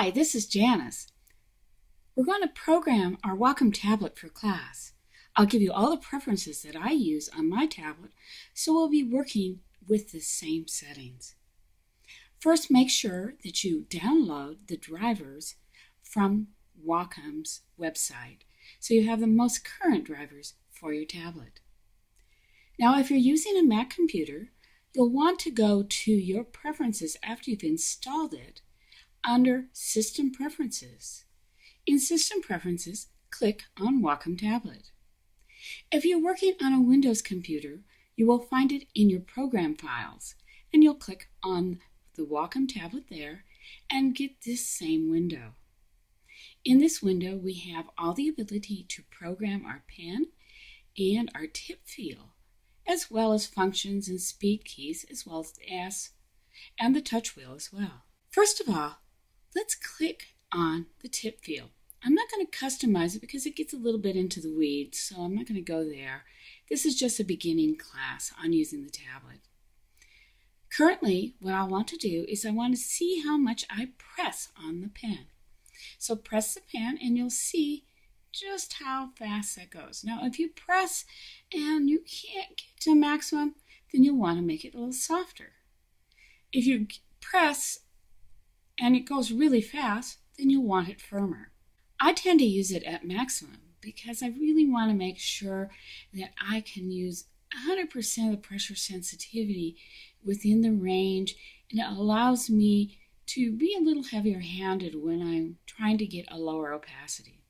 Hi, this is Janice. We're going to program our Wacom tablet for class. I'll give you all the preferences that I use on my tablet, so we'll be working with the same settings. First, make sure that you download the drivers from Wacom's website, so you have the most current drivers for your tablet. Now, if you're using a Mac computer, you'll want to go to your preferences after you've installed it under System Preferences. In System Preferences, click on Wacom Tablet. If you're working on a Windows computer, you will find it in your program files, and you'll click on the Wacom Tablet there and get this same window. In this window, we have all the ability to program our pen and our tip feel, as well as functions and speed keys, as well as the S and the touch wheel as well. First of all, let's click on the tip feel. I'm not going to customize it because it gets a little bit into the weeds, so I'm not going to go there. This is just a beginning class on using the tablet. Currently, what I want to do is I want to see how much I press on the pen. So press the pen and you'll see just how fast that goes. Now, if you press and you can't get to maximum, then you'll want to make it a little softer. If you press and it goes really fast, then you'll want it firmer. I tend to use it at maximum because I really want to make sure that I can use 100% of the pressure sensitivity within the range, and it allows me to be a little heavier handed when I'm trying to get a lower opacity.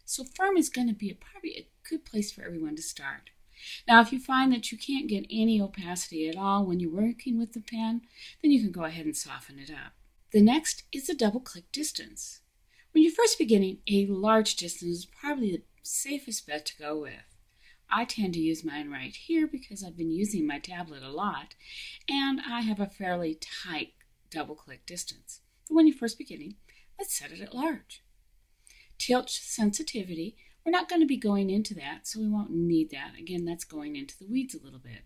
So firm is going to be probably a good place for everyone to start. Now, if you find that you can't get any opacity at all when you're working with the pen, then you can go ahead and soften it up. The next is the double-click distance. When you're first beginning, a large distance is probably the safest bet to go with. I tend to use mine right here because I've been using my tablet a lot, and I have a fairly tight double-click distance. But when you're first beginning, let's set it at large. Tilt sensitivity, we're not going to be going into that, so we won't need that. Again, that's going into the weeds a little bit.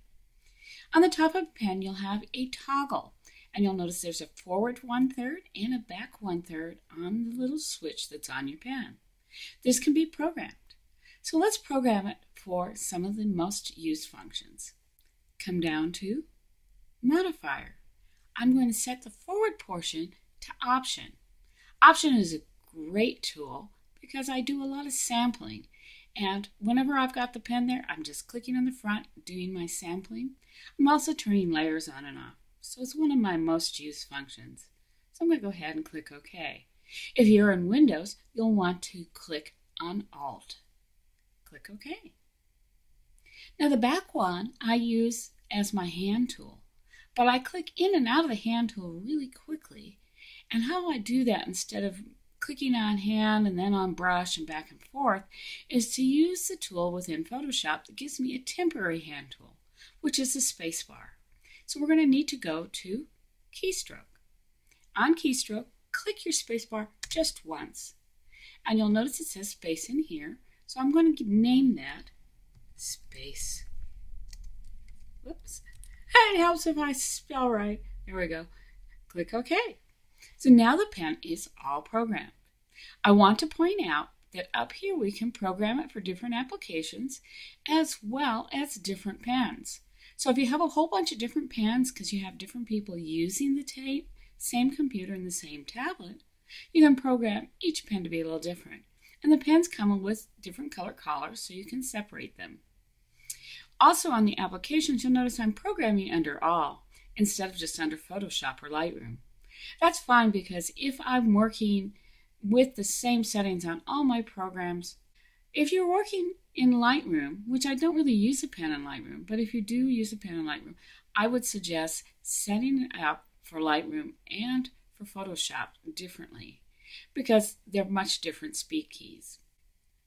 On the top of the pen, you'll have a toggle. And you'll notice there's a forward 1/3 and a back 1/3 on the little switch that's on your pen. This can be programmed. So let's program it for some of the most used functions. Come down to Modifier. I'm going to set the forward portion to Option. Option is a great tool because I do a lot of sampling. And whenever I've got the pen there, I'm just clicking on the front, doing my sampling. I'm also turning layers on and off. So it's one of my most used functions. So I'm going to go ahead and click OK. If you're in Windows, you'll want to click on Alt. Click OK. Now the back one I use as my hand tool, but I click in and out of the hand tool really quickly. And how I do that instead of clicking on hand and then on brush and back and forth is to use the tool within Photoshop that gives me a temporary hand tool, which is the space bar. So we're going to need to go to Keystroke. On Keystroke, click your spacebar just once. And you'll notice it says space in here. So I'm going to name that space. Whoops. It helps if I spell right. There we go. Click OK. So now the pen is all programmed. I want to point out that up here we can program it for different applications as well as different pens. So if you have a whole bunch of different pens because you have different people using the same computer and the same tablet, you can program each pen to be a little different. And the pens come with different color collars so you can separate them. Also on the applications, you'll notice I'm programming under All instead of just under Photoshop or Lightroom. That's fine because if I'm working with the same settings on all my programs, if you're working in Lightroom, which I don't really use a pen in Lightroom, but if you do use a pen in Lightroom, I would suggest setting it up for Lightroom and for Photoshop differently because they're much different speed keys.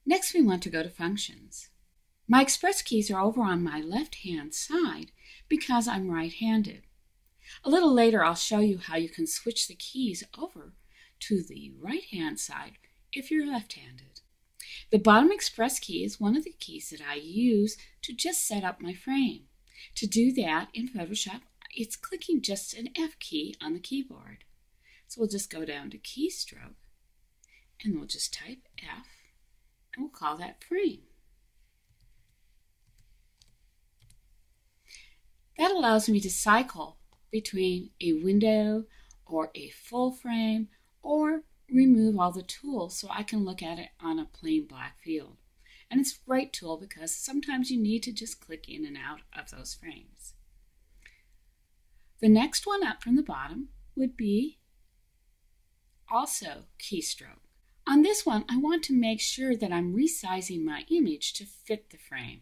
Next, we want to go to Functions. My express keys are over on my left-hand side because I'm right-handed. A little later, I'll show you how you can switch the keys over to the right-hand side if you're left-handed. The bottom express key is one of the keys that I use to just set up my frame. To do that in Photoshop, it's clicking just an F key on the keyboard. So we'll just go down to keystroke and we'll just type F and we'll call that frame. That allows me to cycle between a window or a full frame or remove all the tools so I can look at it on a plain black field. And it's a great tool because sometimes you need to just click in and out of those frames. The next one up from the bottom would be also keystroke. On this one, I want to make sure that I'm resizing my image to fit the frame.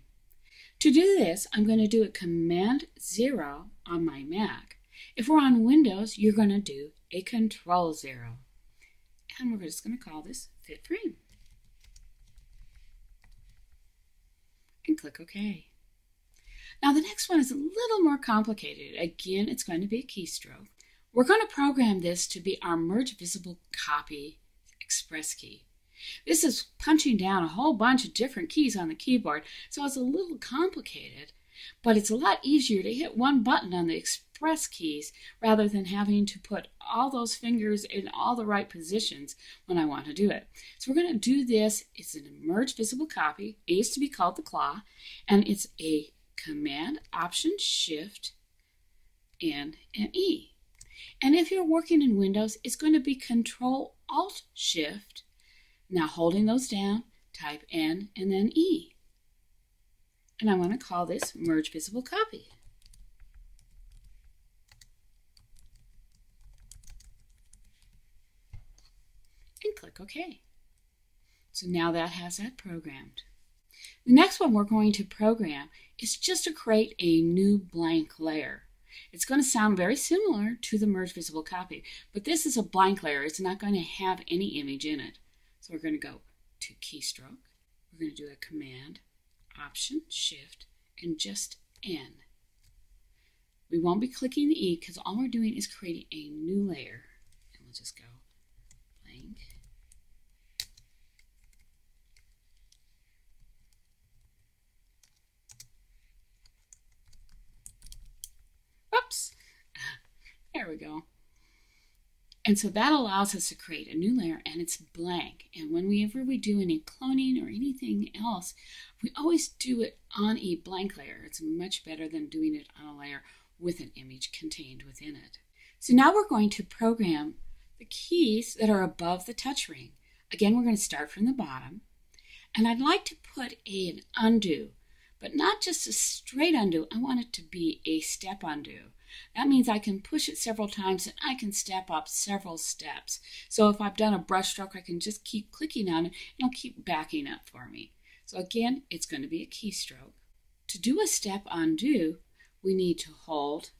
To do this, I'm going to do a Command 0 on my Mac. If we're on Windows, you're going to do a Control 0. And we're just going to call this Fit Frame. And click OK. Now the next one is a little more complicated. Again, it's going to be a keystroke. We're going to program this to be our Merge Visible Copy Express key. This is punching down a whole bunch of different keys on the keyboard, so it's a little complicated, but it's a lot easier to hit one button on the express keys rather than having to put all those fingers in all the right positions when I want to do it. So we're going to do this. It's an Merge Visible Copy. It used to be called the claw, and it's a Command, Option, Shift, N, and E. And if you're working in Windows, it's going to be Control, Alt, Shift. Now holding those down, type N and then E. And I want to call this Merge Visible Copy. And click OK. So now that has that programmed. The next one we're going to program is just to create a new blank layer. It's going to sound very similar to the Merge Visible Copy, but this is a blank layer. It's not going to have any image in it. So we're going to go to keystroke. We're going to do a Command, Option, Shift, and just N. We won't be clicking the E because all we're doing is creating a new layer. And we'll just go blank. Whoops. There we go. And so that allows us to create a new layer, and it's blank. And whenever we do any cloning or anything else, we always do it on a blank layer. It's much better than doing it on a layer with an image contained within it. So now we're going to program the keys that are above the touch ring. Again, we're going to start from the bottom. And I'd like to put an undo, but not just a straight undo. I want it to be a step undo. That means I can push it several times and I can step up several steps. So if I've done a brush stroke, I can just keep clicking on it and it'll keep backing up for me. So again, it's going to be a keystroke. To do a step undo, we need to hold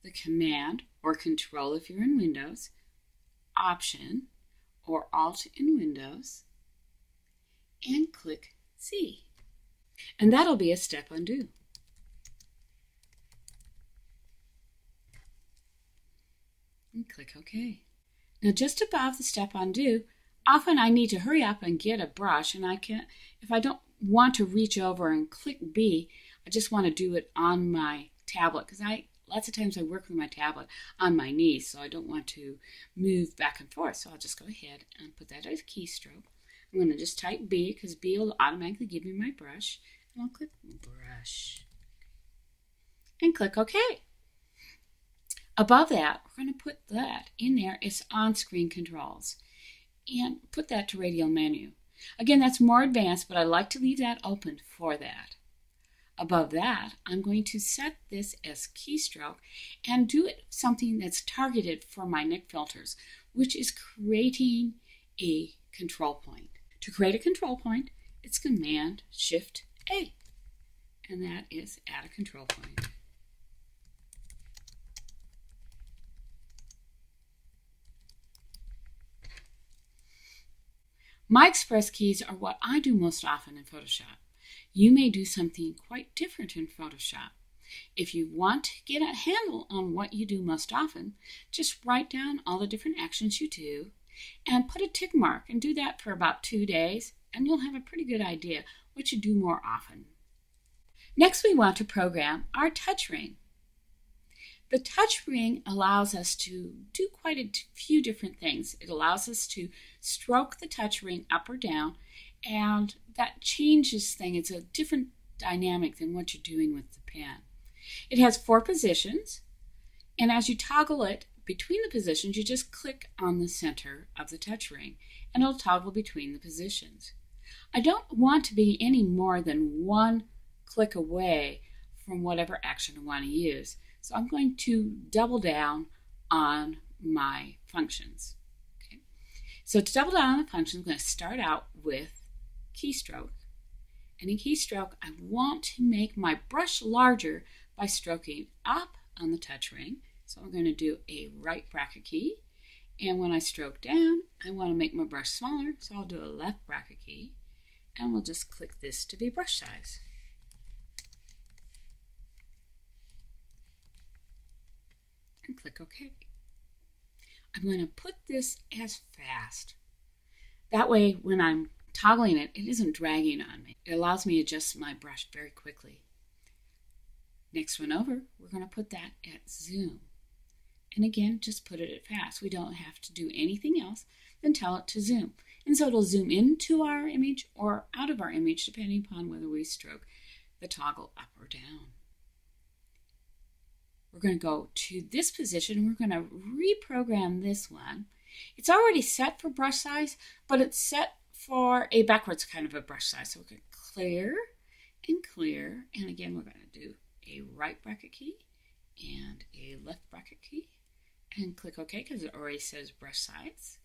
the Command or Control if you're in Windows, Option or Alt in Windows, and click C. And that'll be a step undo. And click OK. Now just above the step undo, often I need to hurry up and get a brush, and I can't, if I don't want to reach over and click B, I just want to do it on my tablet because lots of times I work with my tablet on my knees, so I don't want to move back and forth. So I'll just go ahead and put that as a keystroke. I'm going to just type B because B will automatically give me my brush, and I'll click Brush and click OK. Above that, we're going to put that in there. It's on-screen controls. And put that to radial menu. Again, that's more advanced, but I like to leave that open for that. Above that, I'm going to set this as keystroke and do it something that's targeted for my NIC filters, which is creating a control point. To create a control point, it's Command Shift A. And that is add a control point. My express keys are what I do most often in Photoshop. You may do something quite different in Photoshop. If you want to get a handle on what you do most often, just write down all the different actions you do and put a tick mark and do that for about 2 days, and you'll have a pretty good idea what you do more often. Next, we want to program our touch ring. The touch ring allows us to do quite a few different things. It allows us to stroke the touch ring up or down, and that changes things. It's a different dynamic than what you're doing with the pen. It has 4 positions, and as you toggle it between the positions, you just click on the center of the touch ring, and it'll toggle between the positions. I don't want to be any more than 1 click away from whatever action I want to use. So I'm going to double down on my functions. Okay. So to double down on the functions, I'm going to start out with keystroke. And in keystroke, I want to make my brush larger by stroking up on the touch ring. So I'm going to do a right bracket key. And when I stroke down, I want to make my brush smaller, so I'll do a left bracket key. And we'll just click this to be brush size. And click OK. I'm going to put this as fast. That way, when I'm toggling it, it isn't dragging on me. It allows me to adjust my brush very quickly. Next one over, we're going to put that at zoom. And again, just put it at fast. We don't have to do anything else than tell it to zoom. And so it'll zoom into our image or out of our image, depending upon whether we stroke the toggle up or down. We're going to go to this position, and we're going to reprogram this one. It's already set for brush size, but it's set for a backwards kind of a brush size. So we're going to clear and clear. And again, we're going to do a right bracket key and a left bracket key. And click OK because it already says brush size.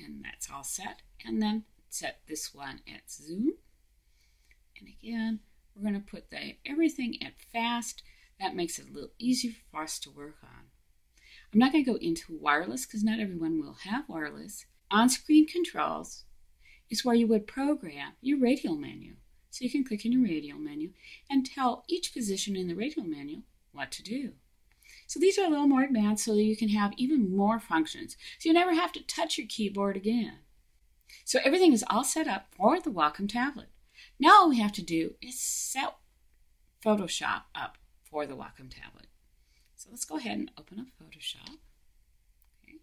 And that's all set. And then set this one at zoom. And again, we're going to put everything at fast. That makes it a little easier for us to work on. I'm not going to go into wireless because not everyone will have wireless. On-screen controls is where you would program your radial menu. So you can click in your radial menu and tell each position in the radial menu what to do. So these are a little more advanced so that you can have even more functions. So you never have to touch your keyboard again. So everything is all set up for the Wacom tablet. Now all we have to do is set Photoshop up for the Wacom tablet. So let's go ahead and open up Photoshop. Okay.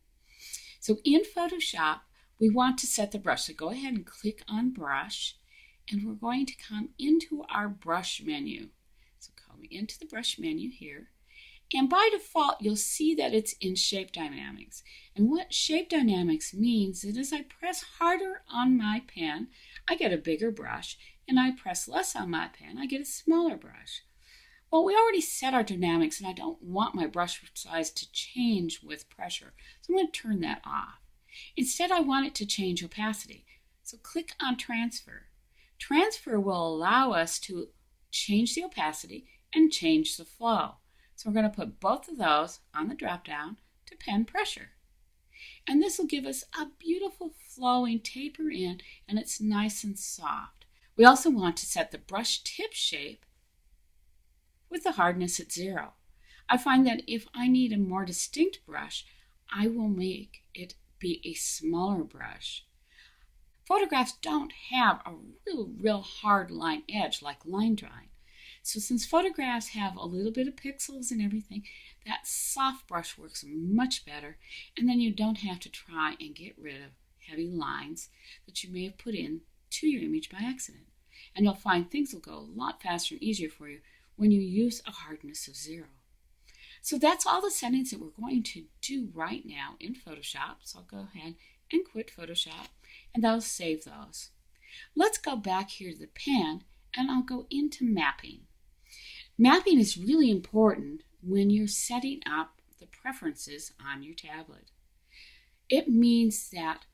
So in Photoshop, we want to set the brush. So go ahead and click on brush, and we're going to come into our brush menu. So come into the brush menu here. And by default, you'll see that it's in Shape Dynamics. And what Shape Dynamics means is as I press harder on my pen, I get a bigger brush, and I press less on my pen, I get a smaller brush. Well, we already set our dynamics, and I don't want my brush size to change with pressure, so I'm going to turn that off. Instead, I want it to change opacity. So click on Transfer. Transfer will allow us to change the opacity and change the flow. So we're going to put both of those on the drop-down to pen pressure. And this will give us a beautiful flowing taper in, and it's nice and soft. We also want to set the brush tip shape with the hardness at 0. I find that if I need a more distinct brush, I will make it be a smaller brush. Photographs don't have a real hard line edge like line drawing. So since photographs have a little bit of pixels and everything, that soft brush works much better, and then you don't have to try and get rid of heavy lines that you may have put in to your image by accident. And you'll find things will go a lot faster and easier for you when you use a hardness of 0. So that's all the settings that we're going to do right now in Photoshop. So I'll go ahead and quit Photoshop, and that'll save those. Let's go back here to the pen, and I'll go into mapping. Mapping is really important when you're setting up the preferences on your tablet. It means that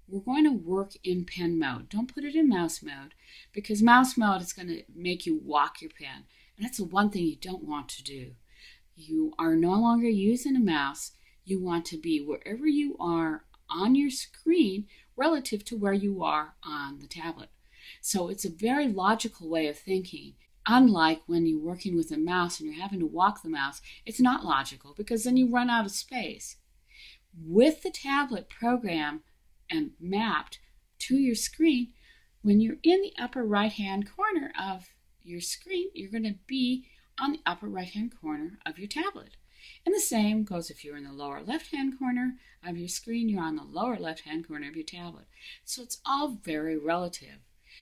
we're going to work in pen mode. Don't put it in mouse mode, because mouse mode is going to make you walk your pen. And that's the one thing you don't want to do. You are no longer using a mouse. You want to be wherever you are on your screen relative to where you are on the tablet. So it's a very logical way of thinking. Unlike when you're working with a mouse and you're having to walk the mouse, it's not logical because then you run out of space. With the tablet program and mapped to your screen, when you're in the upper right-hand corner of your screen, you're going to be on the upper right-hand corner of your tablet. And the same goes if you're in the lower left-hand corner of your screen, you're on the lower left-hand corner of your tablet. So it's all very relative.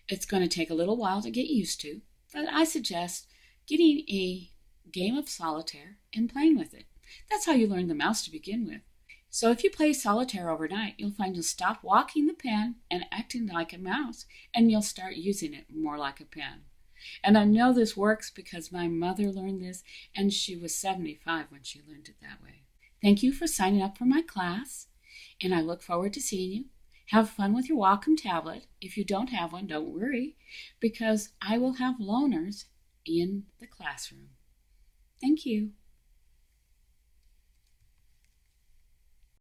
It's going to take a little while to get used to, but I suggest getting a game of solitaire and playing with it. That's how you learn the mouse to begin with. So if you play solitaire overnight, you'll find you'll stop walking the pen and acting like a mouse, and you'll start using it more like a pen. And I know this works because my mother learned this, and she was 75 when she learned it that way. Thank you for signing up for my class, and I look forward to seeing you. Have fun with your Wacom tablet. If you don't have one, don't worry, because I will have loaners in the classroom. Thank you.